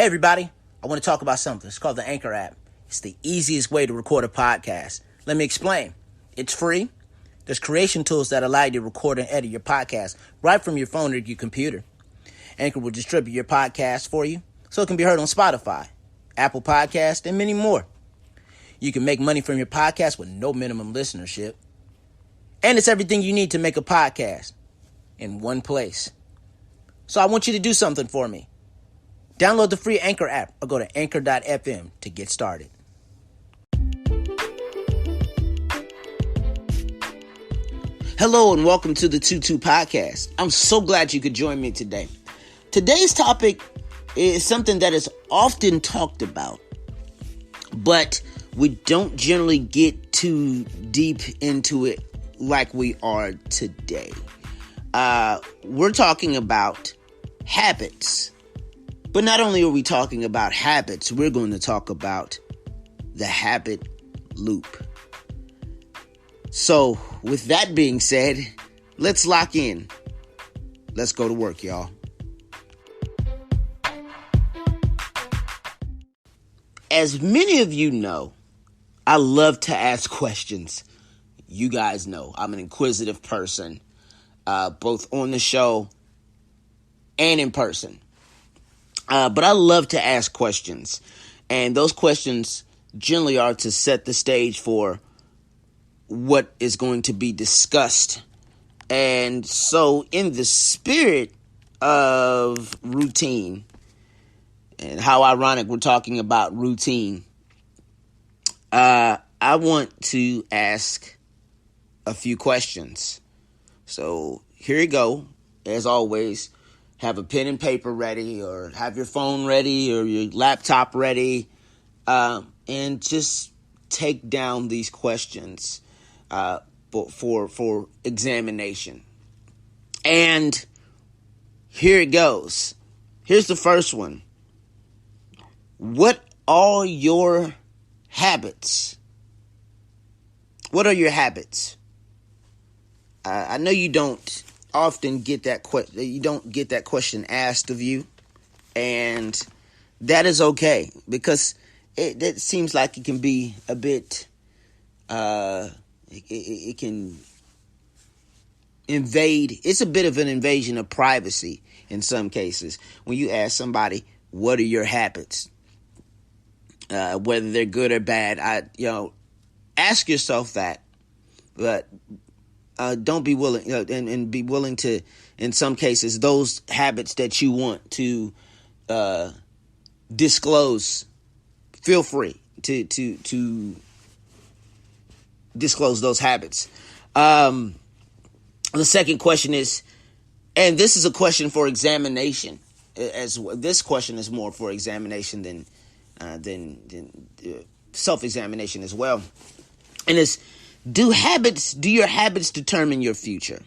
Hey everybody, I want to talk about something. It's called the Anchor app. It's the easiest way to record a podcast. Let me explain. It's free. There's creation tools that allow you to record and edit your podcast right from your phone or your computer. Anchor will distribute your podcast for you so it can be heard on Spotify, Apple Podcasts, and many more. You can make money from your podcast with no minimum listenership. And it's everything you need to make a podcast in one place. So I want you to do something for me. Download the free Anchor app or go to anchor.fm to get started. Hello and welcome to the 22 Podcast. I'm so glad you could join me today. Today's topic is something that is often talked about, but we don't generally get too deep into it like we are today. We're talking about habits. But not only are we talking about habits, we're going to talk about the habit loop. So, with that being said, let's lock in. Let's go to work, y'all. As many of you know, I love to ask questions. You guys know I'm an inquisitive person, both on the show and in person. But I love to ask questions, and those questions generally are to set the stage for what is going to be discussed. And so in the spirit of routine, and how ironic we're talking about routine, I want to ask a few questions. So here you go, as always. Have a pen and paper ready, or have your phone ready, or your laptop ready, and just take down these questions for examination. And here it goes. Here's the first one. What are your habits? What are your habits? I know you don't often get that question asked of you, and that is okay, because it seems like it can be a bit it can invade. It's a bit of an invasion of privacy in some cases when you ask somebody, what are your habits, whether they're good or bad. Ask yourself that, but don't be willing, and be willing to, in some cases, those habits that you want to disclose. Feel free to disclose those habits. The second question is, and this is a question for examination. This question is more for examination than self-examination as well, and it's, Do your habits determine your future?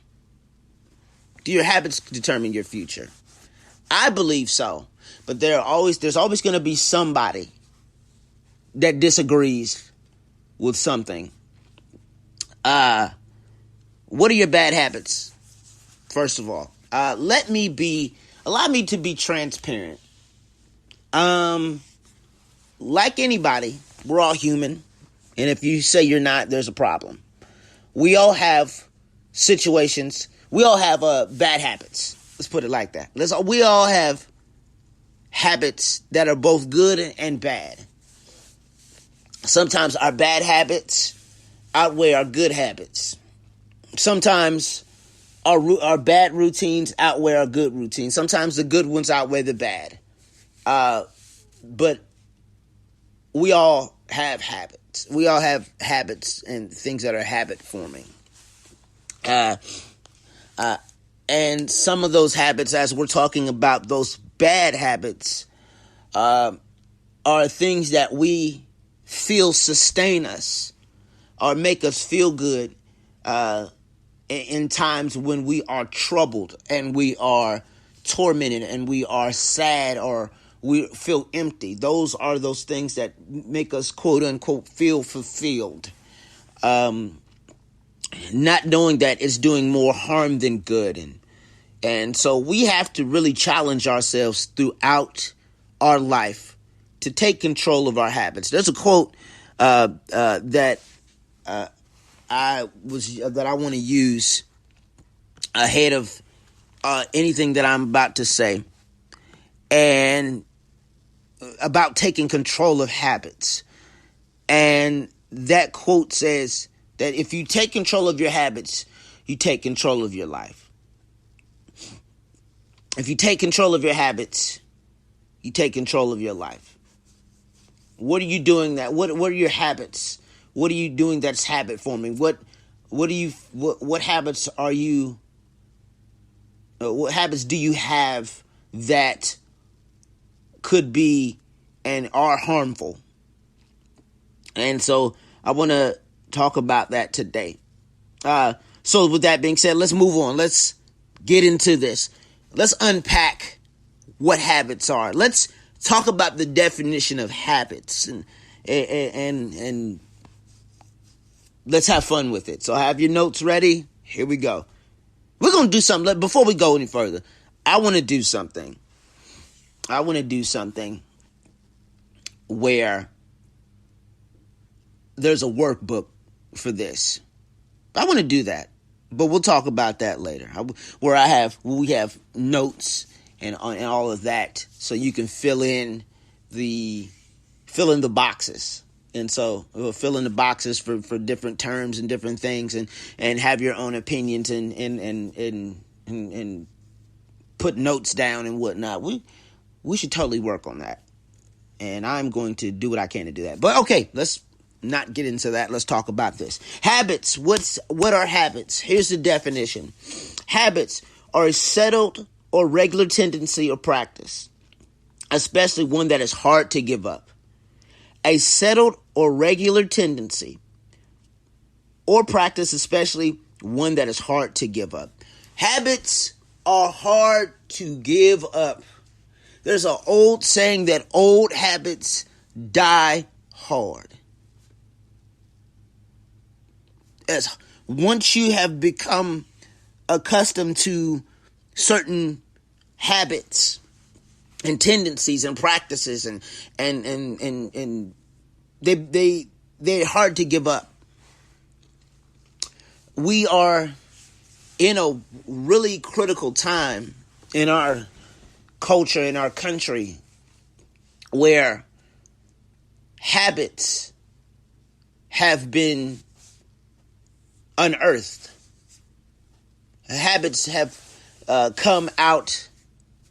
Do your habits determine your future? I believe so. But there's always going to be somebody that disagrees with something. What are your bad habits? First of all, allow me to be transparent. Like anybody, we're all human. And if you say you're not, there's a problem. We all have situations. We all have bad habits. Let's put it like that. We all have habits that are both good and bad. Sometimes our bad habits outweigh our good habits. Sometimes our bad routines outweigh our good routines. Sometimes the good ones outweigh the bad. But we all have habits. We all have habits and things that are habit forming. And some of those habits, as we're talking about those bad habits, are things that we feel sustain us or make us feel good in times when we are troubled and we are tormented and we are sad or we feel empty. Those are those things that make us, quote unquote, feel fulfilled. Not knowing that it's doing more harm than good. And so we have to really challenge ourselves throughout our life, to take control of our habits. There's a quote that I want to use ahead of anything that I'm about to say, and about taking control of habits. And that quote says that if you take control of your habits, you take control of your life. If you take control of your habits, you take control of your life. What are you doing that? What are your habits? What are you doing that's habit forming? What habits are you? What habits do you have that could be and are harmful? And so I want to talk about that today. So with that being said, let's move on. Let's get into this. Let's unpack what habits are. Let's talk about the definition of habits, and let's have fun with it. So have your notes ready. Here we go. We're going to do something. Before we go any further, I want to do something. Where there's a workbook for this. I want to do that, but we'll talk about that later. We have notes and all of that, so you can fill in the boxes. And so we'll fill in the boxes for different terms and different things, and have your own opinions and put notes down and whatnot. We should totally work on that. And I'm going to do what I can to do that. But okay, let's not get into that. Let's talk about this. Habits. What are habits? Here's the definition. Habits are a settled or regular tendency or practice, especially one that is hard to give up. A settled or regular tendency or practice, especially one that is hard to give up. Habits are hard to give up. There's an old saying that old habits die hard. As once you have become accustomed to certain habits and tendencies and practices, and they're hard to give up. We are in a really critical time in our culture, in our country, where habits have been unearthed. Habits have come out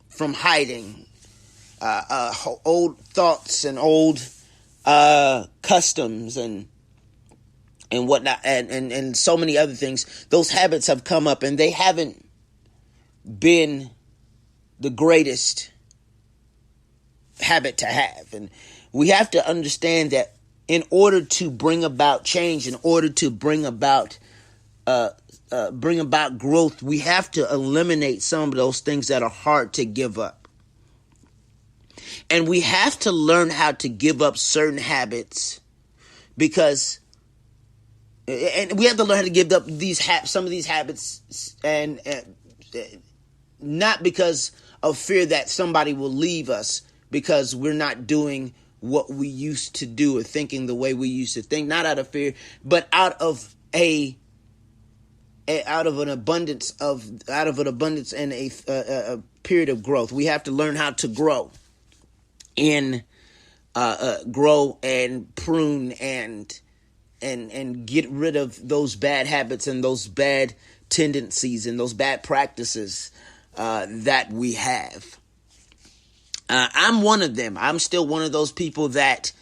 from hiding. Old thoughts and old customs and whatnot, and so many other things. Those habits have come up, and they haven't been the greatest habit to have. And we have to understand that in order to bring about change, in order to bring about growth, we have to eliminate some of those things that are hard to give up. And we have to learn how to give up certain habits, because, and we have to learn how to give up some of these habits, and not because of fear that somebody will leave us because we're not doing what we used to do or thinking the way we used to think. Not out of fear, but out of an abundance and a period of growth. We have to learn how to grow grow and prune and get rid of those bad habits and those bad tendencies and those bad practices that we have. I'm one of them. I'm still one of those people that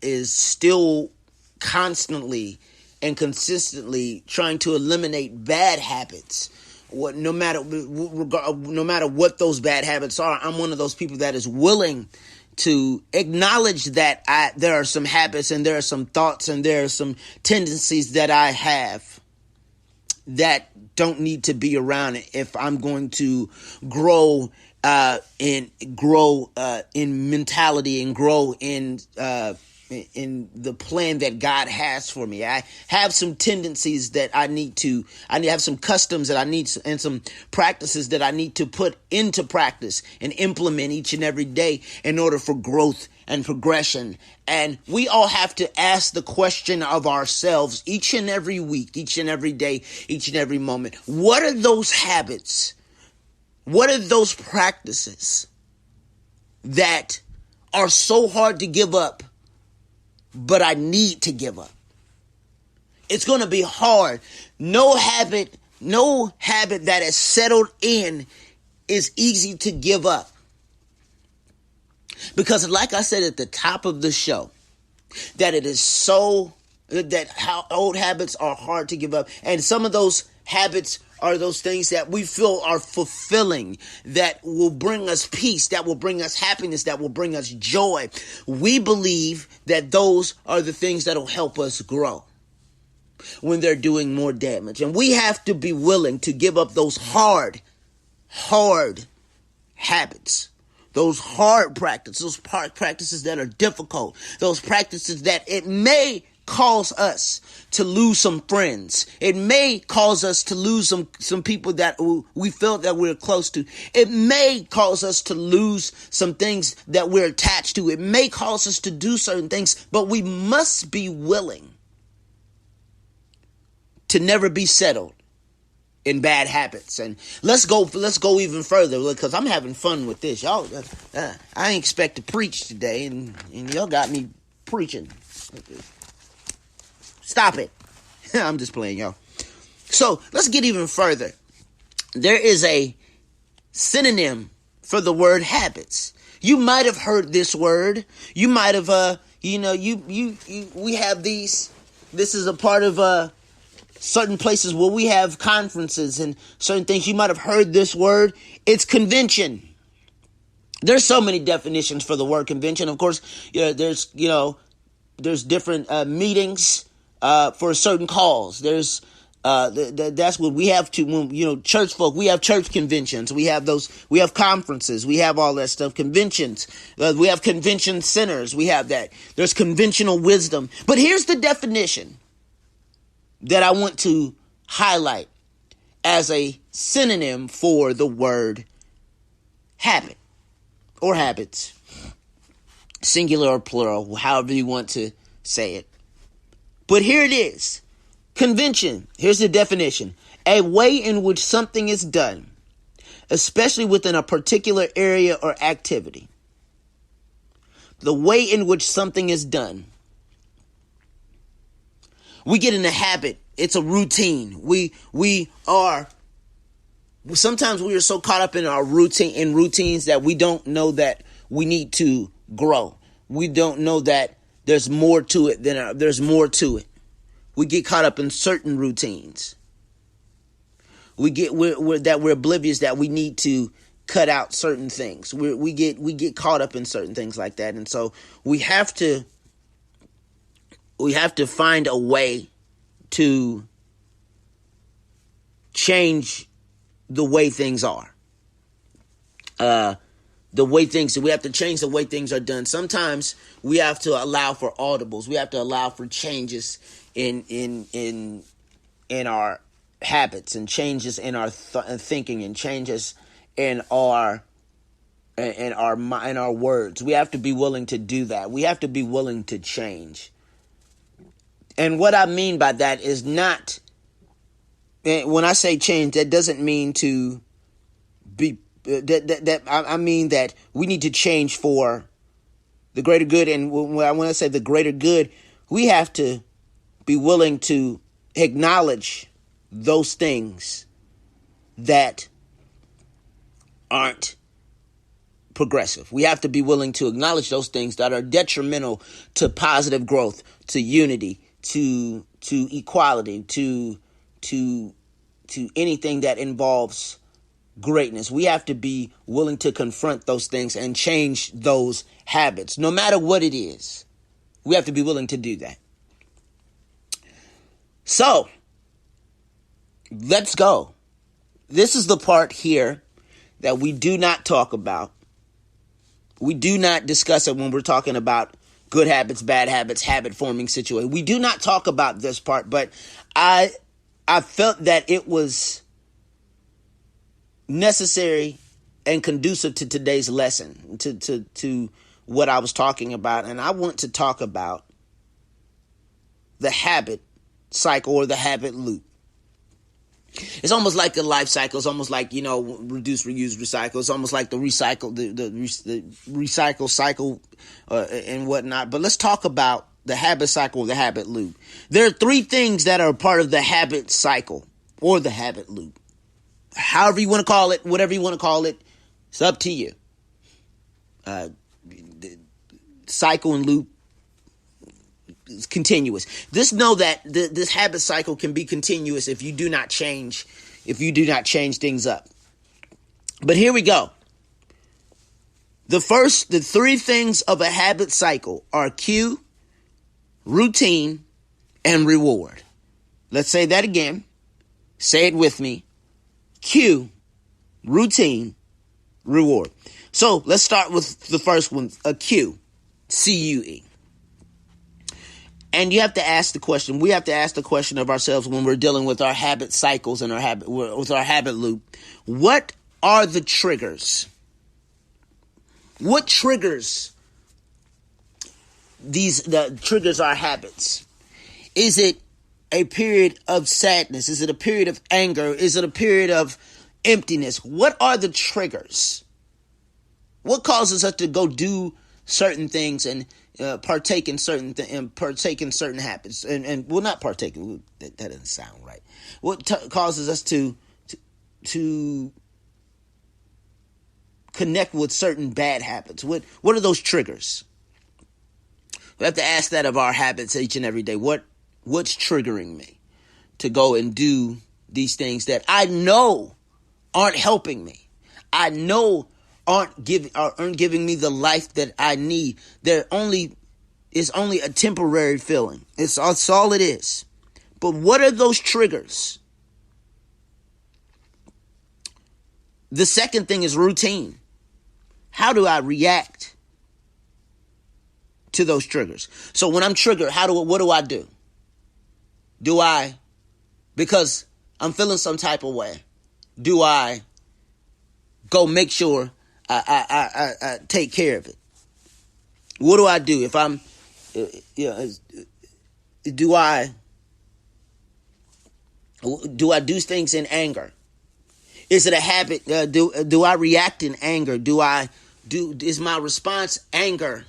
is still constantly and consistently trying to eliminate bad habits. No matter what those bad habits are, I'm one of those people that is willing to acknowledge that there are some habits and there are some thoughts and there are some tendencies that I have that don't need to be around if I'm going to grow in mentality and grow in in the plan that God has for me. I have some tendencies that I need to have some customs that I need, and some practices that I need to put into practice and implement each and every day in order for growth and progression. And we all have to ask the question of ourselves each and every week, each and every day, each and every moment. What are those habits? What are those practices that are so hard to give up, but I need to give up? It's going to be hard. No habit that is settled in is easy to give up. Because like I said at the top of the show, that it is so, that how old habits are hard to give up. And some of those habits are those things that we feel are fulfilling, that will bring us peace, that will bring us happiness, that will bring us joy. We believe that those are the things that will help us grow when they're doing more damage. And we have to be willing to give up those hard habits, those hard practices, those practices that are difficult, those practices that it may cause us to lose some friends. It may cause us to lose some people that we felt that we're close to. It may cause us to lose some things that we're attached to. It may cause us to do certain things, but we must be willing to never be settled in bad habits. And let's go even further, because I'm having fun with this. Y'all, I ain't expect to preach today, and y'all got me preaching. Stop it. I'm just playing, y'all. So let's get even further. There is a synonym for the word habits. You might have heard this word. You might have, we have these. This is a part of certain places where we have conferences and certain things. You might have heard this word. It's convention. There's so many definitions for the word convention. Of course, there's different meetings for certain calls. There's that's what we have to, church folk, we have church conventions. We have conferences. We have all that stuff, conventions. We have convention centers. We have that. There's conventional wisdom. But here's the definition that I want to highlight as a synonym for the word habit or habits, singular or plural, however you want to say it. But here it is. Convention. Here's the definition. A way in which something is done, especially within a particular area or activity. The way in which something is done. We get in a habit. It's a routine. Sometimes we are so caught up in our routines that we don't know that we need to grow. We don't know that there's more to it there's more to it. We get caught up in certain routines. We're oblivious that we need to cut out certain things. We get caught up in certain things like that, and so we have to find a way to change the way things are. We have to change the way things are done. Sometimes we have to allow for audibles. We have to allow for changes in our habits, and changes in our thinking, and changes in our words. We have to be willing to do that. We have to be willing to change. And what I mean by that is not, when I say change, that doesn't mean to be, I mean that we need to change for the greater good. And when I say the greater good, we have to be willing to acknowledge those things that aren't progressive. We have to be willing to acknowledge those things that are detrimental to positive growth, to unity, to equality, to anything that involves greatness. We have to be willing to confront those things and change those habits, no matter what it is. We have to be willing to do that. So, let's go. This is the part here that we do not talk about. We do not discuss it when we're talking about good habits, bad habits, habit forming situation. We do not talk about this part, but I felt that it was necessary and conducive to today's lesson, to what I was talking about. And I want to talk about the habit cycle or the habit loop. It's almost like a life cycle. It's almost like, reduce, reuse, recycle. It's almost like the recycle cycle and whatnot. But let's talk about the habit cycle or the habit loop. There are 3 things that are part of the habit cycle or the habit loop. However you want to call it, whatever you want to call it, it's up to you. Cycle and loop is continuous. Just know that this habit cycle can be continuous if you do not change things up. But here we go. The 3 things of a habit cycle are cue, routine, and reward. Let's say that again. Say it with me. Cue, routine, reward. So let's start with the first one, a cue, C-U-E. And you have to ask the question, we have to ask the question of ourselves when we're dealing with our habit cycles and with our habit loop. What are the triggers? What triggers triggers our habits? Is it a period of sadness? Is it a period of anger? Is it a period of emptiness? What are the triggers? What causes us to go do certain things and partake in certain habits and well, not partake. That doesn't sound right. What causes us to connect with certain bad habits? What are those triggers? We have to ask that of our habits each and every day. What's triggering me to go and do these things that I know aren't helping me? I know aren't giving me the life that I need. It's only a temporary feeling. It's all it is. But what are those triggers? The second thing is routine. How do I react to those triggers? So when I'm triggered, what do I do? Because I'm feeling some type of way, do I go make sure I take care of it? What do I do if I'm, do I do things in anger? Is it a habit? Do I react in anger? Is my response anger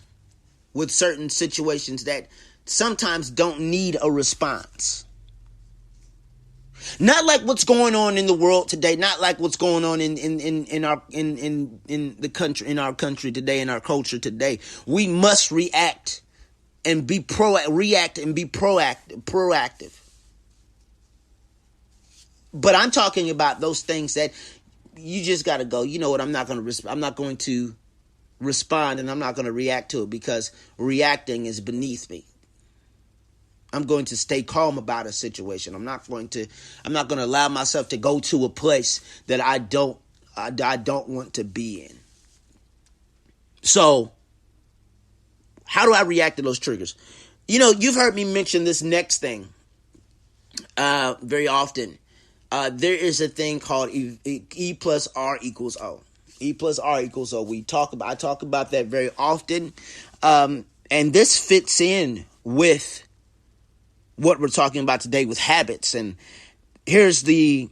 with certain situations that sometimes don't need a response? Not like what's going on in the world today, not like what's going on in the country, in our country today, in our culture today. We must react and be proactive. But I'm talking about those things that you just got to go, you know what, I'm not going to respond and I'm not going to react to it because reacting is beneath me. I'm going to stay calm about a situation. I'm not going to allow myself to go to a place that I don't want to be in. So, how do I react to those triggers? You've heard me mention this next thing very often. There is a thing called E plus R equals O. E plus R equals O. I talk about that very often. And this fits in with what we're talking about today with habits. And here's the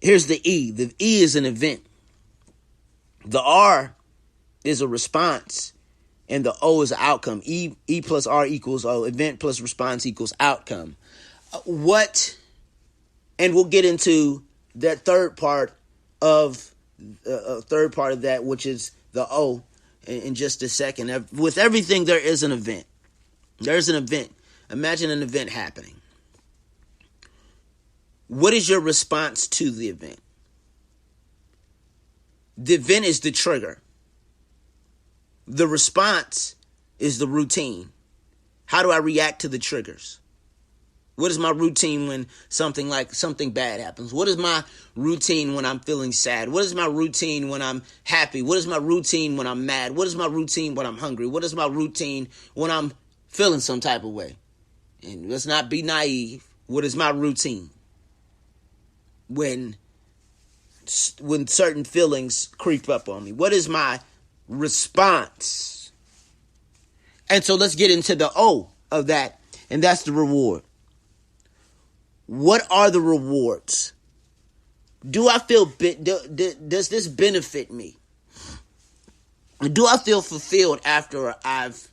E. The E is an event. The R is a response. And the O is an outcome. E plus R equals O. Event plus response equals outcome. And we'll get into that third part of that, which is the O, in just a second. With everything, there is an event. There's an event. Imagine an event happening. What is your response to the event? The event is the trigger. The response is the routine. How do I react to the triggers? What is my routine when something bad happens? What is my routine when I'm feeling sad? What is my routine when I'm happy? What is my routine when I'm mad? What is my routine when I'm hungry? What is my routine when I'm feeling some type of way? And let's not be naive. What is my routine when certain feelings creep up on me? What is my response? And so let's get into the O of that, and that's the reward. What are the rewards? Do I feel does this benefit me? Do I feel fulfilled after I've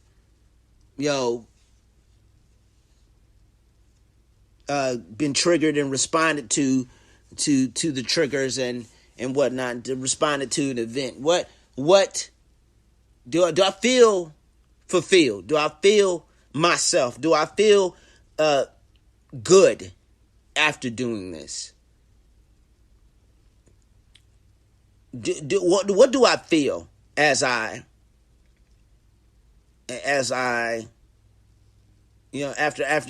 been triggered and responded to the triggers and whatnot, responded to an event? What do I feel fulfilled? Do I feel myself? Do I feel good after doing this? What do I feel as I after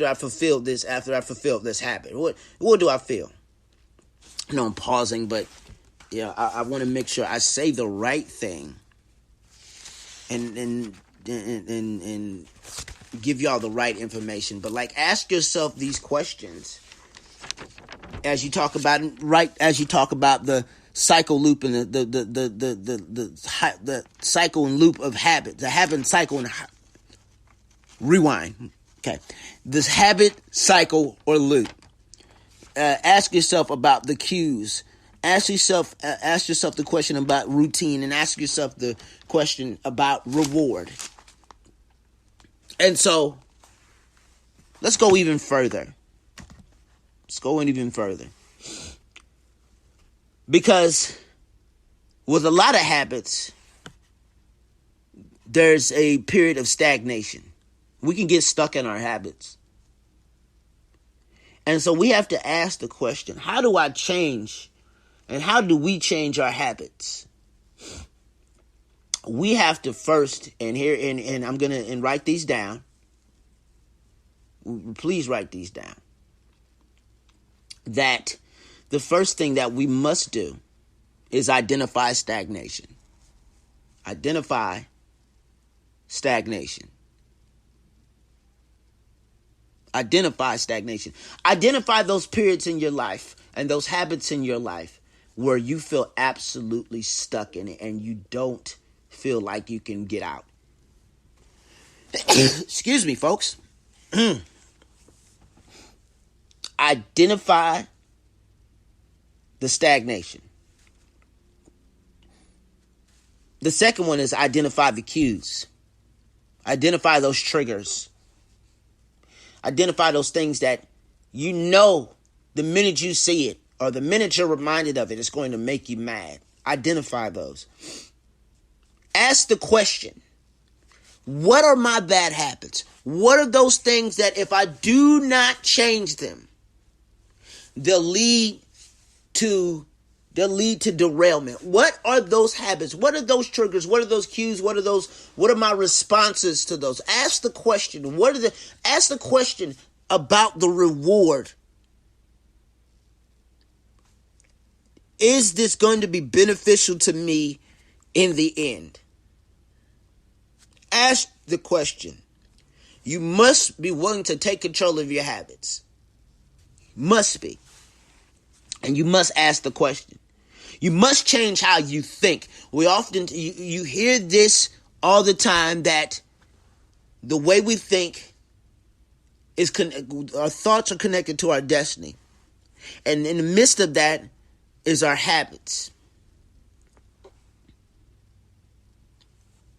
I fulfilled this, habit? What do I feel? I know I'm pausing, but I want to make sure I say the right thing and give y'all the right information. But ask yourself these questions as you talk about the cycle loop and the cycle and loop of habit, the habit cycle and rewind. Okay, this habit cycle or loop. Ask yourself about the cues. Ask yourself the question about routine, and ask yourself the question about reward. And so, let's go even further. Because with a lot of habits, there's a period of stagnation. We can get stuck in our habits. And so we have to ask the question, how do I change? And how do we change our habits? We have to first, and I'm going to write these down. Please write these down. That the first thing that we must do is identify stagnation. Identify stagnation. Identify stagnation. Identify those periods in your life and those habits in your life where you feel absolutely stuck in it and you don't feel like you can get out. Excuse me, folks. Identify the stagnation. The second one is identify the cues. Identify those triggers. Identify those things that the minute you see it or the minute you're reminded of it, it's going to make you mad. Identify those. Ask the question, what are my bad habits? What are those things that if I do not change them, they'll lead to derailment? What are those habits? What are those triggers? What are those cues? What are my responses to those? Ask the question. Ask the question about the reward. Is this going to be beneficial to me in the end? Ask the question. You must be willing to take control of your habits. Must be. And you must ask the question. You must change how you think. We often, you hear this all the time, that the way we think is, our thoughts are connected to our destiny. And in the midst of that is our habits.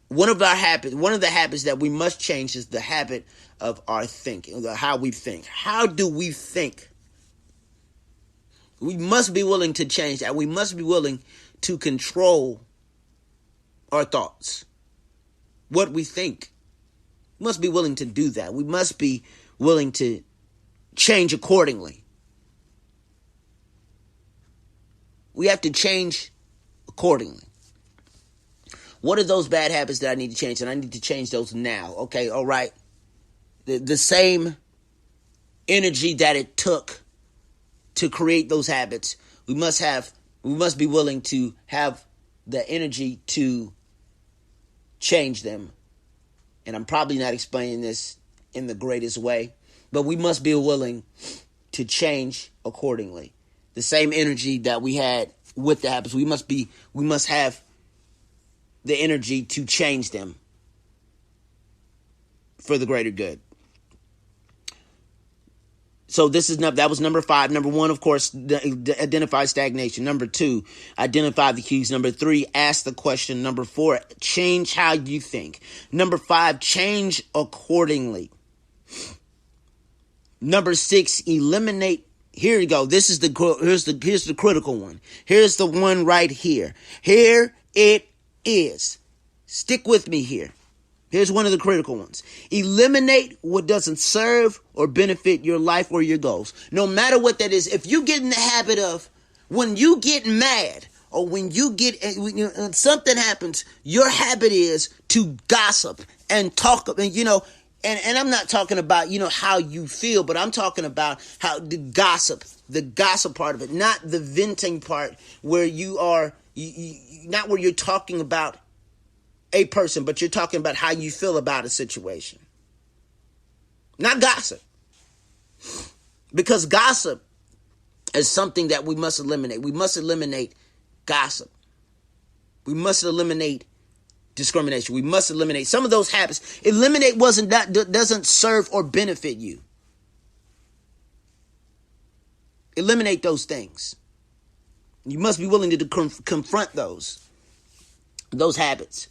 One of the habits that we must change is the habit of our thinking, how we think. How do we think? We must be willing to change that. We must be willing to control our thoughts. What we think. We must be willing to do that. We must be willing to change accordingly. We have to change accordingly. What are those bad habits that I need to change? And I need to change those now. Okay, all right. The same energy that it took to create those habits. We must be willing to have the energy to change them. And I'm probably not explaining this in the greatest way, but we must be willing to change accordingly. The same energy that we had with the habits, we must have the energy to change them for the greater good. So that was number 5. Number 1, of course, identify stagnation. Number 2, identify the cues. Number 3, ask the question. Number 4, change how you think. Number 5, change accordingly. Number 6, eliminate. Here you go. Here's the critical one. Here's the one right here. Here it is. Stick with me here. Here's one of the critical ones. Eliminate what doesn't serve or benefit your life or your goals. No matter what that is, if you get in the habit of, when you get mad or when something happens, your habit is to gossip and talk, and I'm not talking about, how you feel, but I'm talking about how the gossip part of it, not the venting part where you are, not where you're talking about a person, but you're talking about how you feel about a situation. Not gossip. Because gossip is something that we must eliminate. We must eliminate gossip. We must eliminate discrimination. We must eliminate some of those habits. Eliminate doesn't serve or benefit you. Eliminate those things. You must be willing to confront those habits.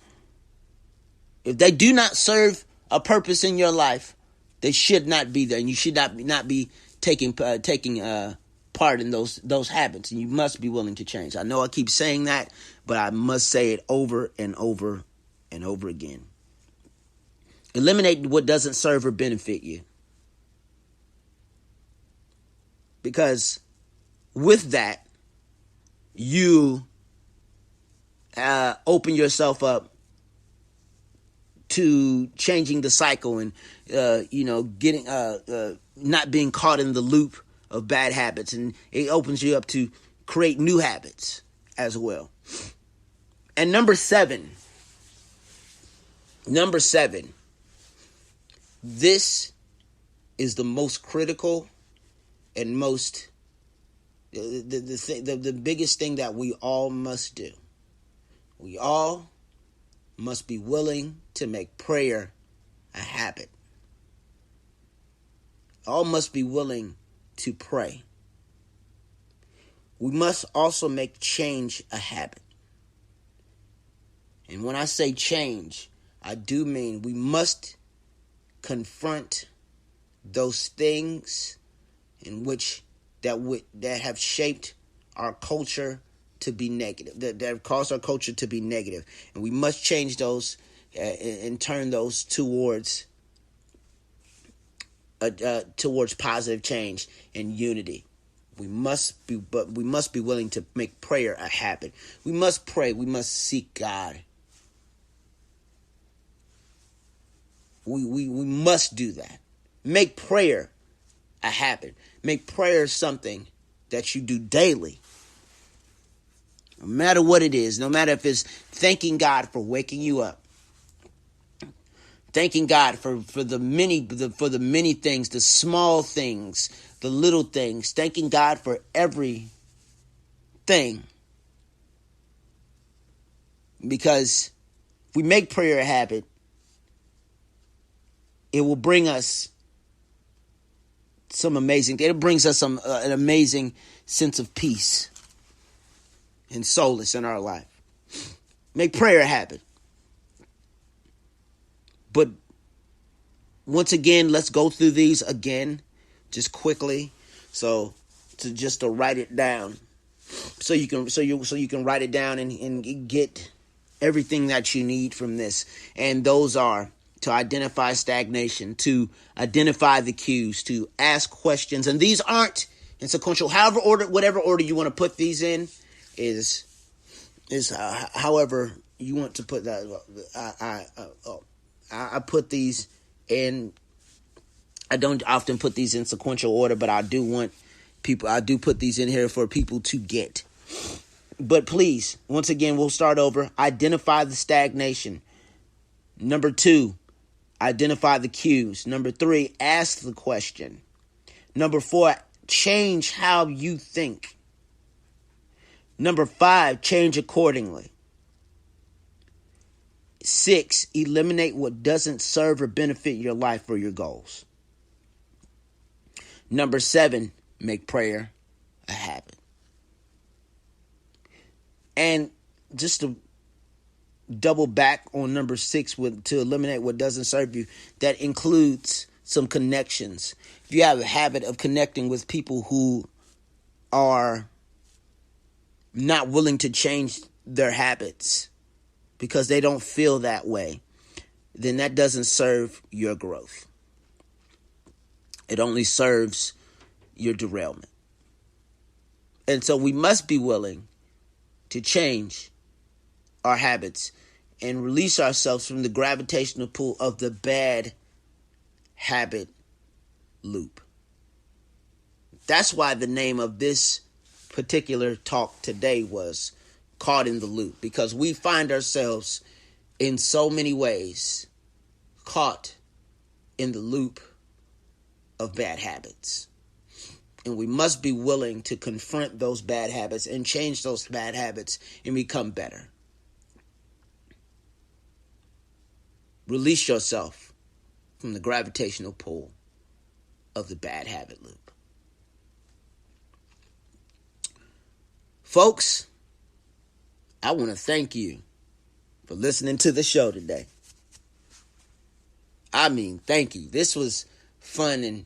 If they do not serve a purpose in your life, they should not be there, and you should not be taking part in those habits. And you must be willing to change. I know I keep saying that, but I must say it over and over and over again. Eliminate what doesn't serve or benefit you, because with that, you open yourself up to changing the cycle and, getting, not being caught in the loop of bad habits. And it opens you up to create new habits as well. And number seven, this is the most critical and most, the biggest thing that we all must do. We all must be willing to make prayer a habit. All must be willing to pray. We must also make change a habit. And when I say change, I do mean we must confront those things in which that have shaped our culture to be negative, that have caused our culture to be negative. And we must change those and turn those towards positive change and unity. We must be willing to make prayer a habit. We must pray. We must seek God. We must do that. Make prayer a habit. Make prayer something that you do daily. No matter what it is, no matter if it's thanking God for waking you up, thanking God for the many things, the small things, the little things, thanking God for everything. Because if we make prayer a habit, it will bring us it brings us an amazing sense of peace and solace in our life. Make prayer a habit. But once again, let's go through these again, just quickly. So to write it down, so you can write it down and get everything that you need from this. And those are to identify stagnation, to identify the cues, to ask questions. And these aren't in sequential. Whatever order you want to put these in is however you want to put that. I put these in I don't often put these in sequential order, but I do put these in here for people to get. But please, once again, we'll start over. Identify the stagnation. Number 2, identify the cues. Number 3, ask the question. Number 4, change how you think. Number 5, change accordingly. 6, eliminate what doesn't serve or benefit your life or your goals. Number 7, make prayer a habit. And just to double back on number 6, to eliminate what doesn't serve you, that includes some connections. If you have a habit of connecting with people who are not willing to change their habits because they don't feel that way, then that doesn't serve your growth. It only serves your derailment. And so we must be willing to change our habits and release ourselves from the gravitational pull of the bad habit loop. That's why the name of this particular talk today was Caught in the Loop, because we find ourselves in so many ways caught in the loop of bad habits. And we must be willing to confront those bad habits and change those bad habits and become better. Release yourself from the gravitational pull of the bad habit loop. Folks, I want to thank you for listening to the show today. I mean, thank you. This was fun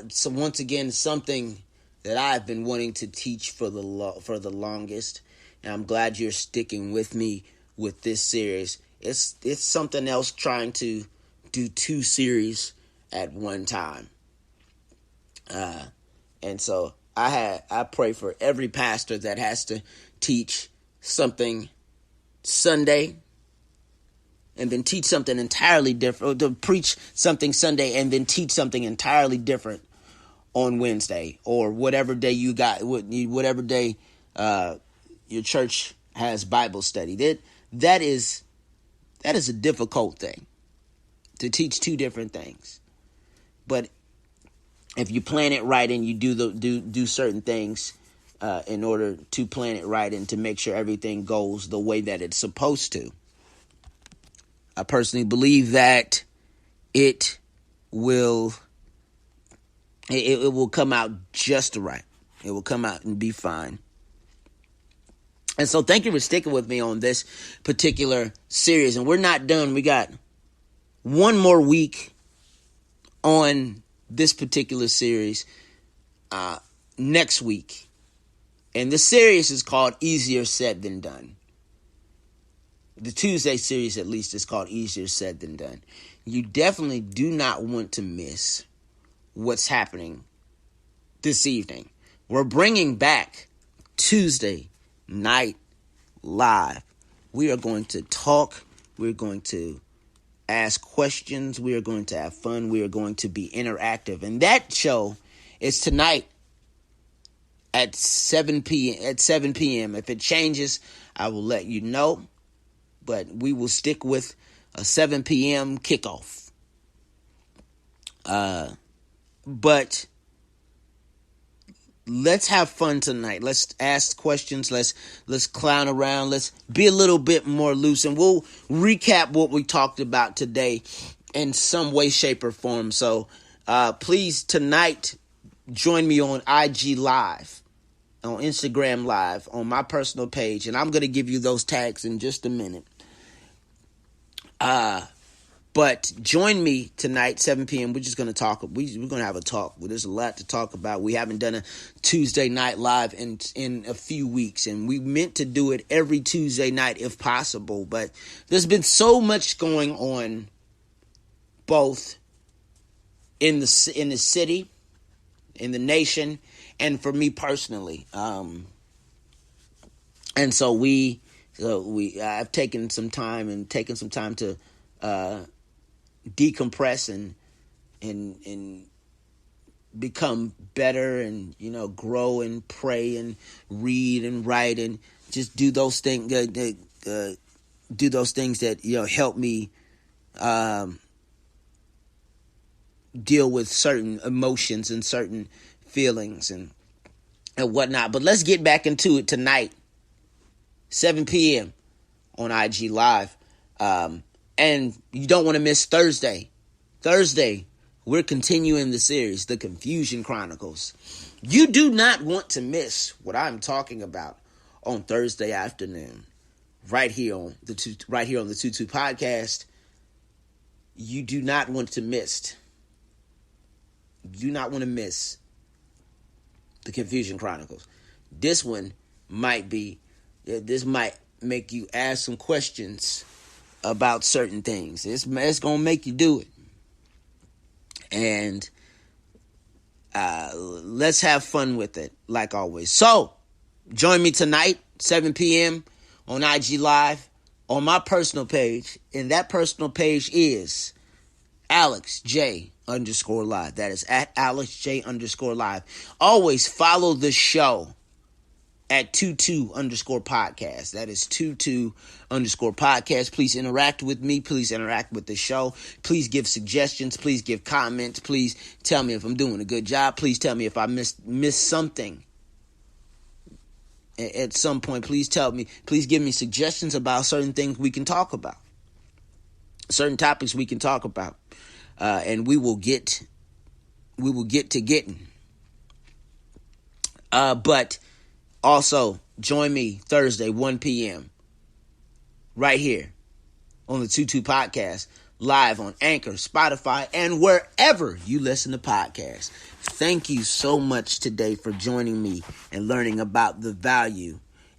so once again, something that I've been wanting to teach for the longest, and I'm glad you're sticking with me with this series. It's something else trying to do 2 series at one time, and so I pray for every pastor that has to teach something Sunday and then teach something entirely different, or to preach something Sunday and then teach something entirely different on Wednesday, or whatever day you got, whatever day your church has Bible study. That is a difficult thing, to teach 2 different things. But if you plan it right and you do certain things in order to plan it right and to make sure everything goes the way that it's supposed to, I personally believe that it will come out just right. It will come out and be fine. And so thank you for sticking with me on this particular series. And we're not done. We got one more week on this particular series next week. And the series is called Easier Said Than Done. The Tuesday series, at least, is called Easier Said Than Done. You definitely do not want to miss what's happening this evening. We're bringing back Tuesday Night Live. We are going to talk. We're going to ask questions. We are going to have fun. We are going to be interactive. And that show is tonight at 7 p.m. If it changes, I will let you know. But we will stick with a 7 p.m. kickoff. But let's have fun tonight. Let's ask questions. Let's clown around. Let's be a little bit more loose. And we'll recap what we talked about today in some way, shape, or form. So please, tonight, join me on IG Live, on Instagram Live, on my personal page. And I'm going to give you those tags in just a minute. But join me tonight, 7 p.m. We're just going to talk. We're going to have a talk. There's a lot to talk about. We haven't done a Tuesday Night Live in a few weeks, and we meant to do it every Tuesday night if possible. But there's been so much going on, both in the city, in the nation, and for me personally. And so I've taken some time to decompress and become better, and grow and pray and read and write and just do those things. Do those things that help me deal with certain emotions and certain feelings and whatnot. But let's get back into it tonight, 7 p.m. on IG Live. And you don't want to miss Thursday. Thursday, we're continuing the series, The Confusion Chronicles. You do not want to miss what I'm talking about on Thursday afternoon, right here on the 22 podcast. You do not want to miss. Do not want to miss The Confusion Chronicles. This one might make you ask some questions about certain things. It's going to make you do it. And let's have fun with it, like always. So, join me tonight, 7 p.m. on IG Live, on my personal page. And that personal page is AlexJ_Live. That is at AlexJ_Live. Always follow the show at 22_podcast. That is 22_podcast. Please interact with me. Please interact with the show. Please give suggestions. Please give comments. Please tell me if I'm doing a good job. Please tell me if I missed something at some point. Please tell me. Please give me suggestions about certain things we can talk about. Certain topics we can talk about. And we will get to getting. But also, join me Thursday, 1 p.m. right here on the 22 podcast, live on Anchor, Spotify, and wherever you listen to podcasts. Thank you so much today for joining me and learning about the value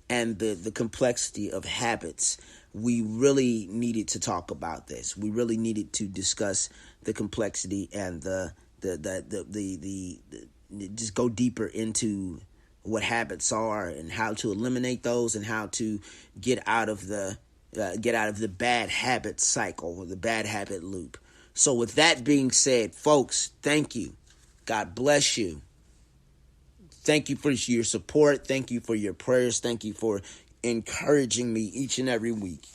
and the complexity of habits. We really needed to talk about this. We really needed to discuss the complexity and the just go deeper into what habits are and how to eliminate those and how to get out of the bad habit cycle or the bad habit loop. So with that being said, folks, thank you. God bless you. Thank you for your support. Thank you for your prayers. Thank you for encouraging me each and every week.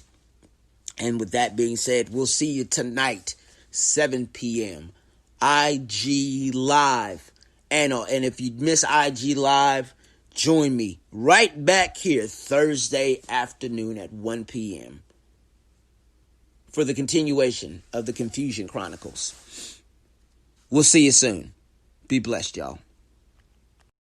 And with that being said, we'll see you tonight, 7 p.m. IG Live. And if you miss IG Live, join me right back here Thursday afternoon at 1 p.m. for the continuation of the Confusion Chronicles. We'll see you soon. Be blessed, y'all.